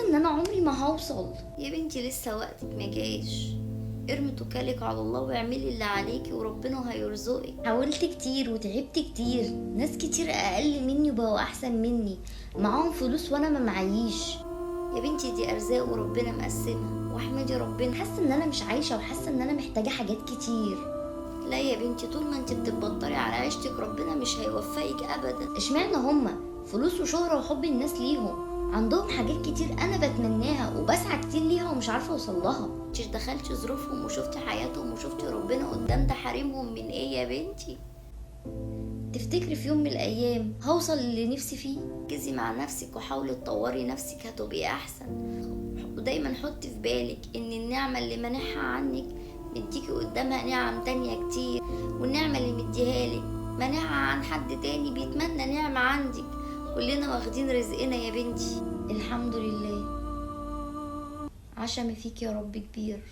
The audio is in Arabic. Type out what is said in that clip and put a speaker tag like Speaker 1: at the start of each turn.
Speaker 1: ان انا عمري ما هوصل.
Speaker 2: يا بنتي لسه وقتك ما جاش، ارمي توكلك على الله واعملي اللي عليكي وربنا هيرزقك.
Speaker 1: حاولت كتير وتعبت كتير، ناس كتير اقل مني وبقوا احسن مني، معاهم فلوس وانا ما معيش.
Speaker 2: يا بنتي دي ارزاق وربنا مقسمها، واحمدي ربنا.
Speaker 1: حاسه ان انا مش عايشه وحاسه ان انا محتاجه حاجات كتير.
Speaker 2: لا يا بنتي، طول ما انت بتبطري على عيشتك ربنا مش هيوفقك ابدا.
Speaker 1: اشمعنى هما فلوس وشهرة وحب الناس ليهم عندهم حاجات كتير انا بتمناها وبسعى كتير ليها ومش عارفه اوصلها.
Speaker 2: انتش دخلتي ظروفهم وشفتي حياتهم وشفتي ربنا قدام ده حريمهم من ايه يا بنتي؟
Speaker 1: تفتكري في يوم من الايام هوصل اللي نفسي فيه؟
Speaker 2: ركزي مع نفسك وحاولي تطوري نفسك هتبقي احسن، ودايما حطي في بالك ان النعمه اللي مانحها عنك مديكي قدامها نعم تانية كتير، والنعمه اللي مديها لك مانحها عن حد تاني بيتمنى نعمه عندك. كلنا واخدين رزقنا يا بنتي.
Speaker 1: الحمد لله. عشمي فيك يا رب كبير.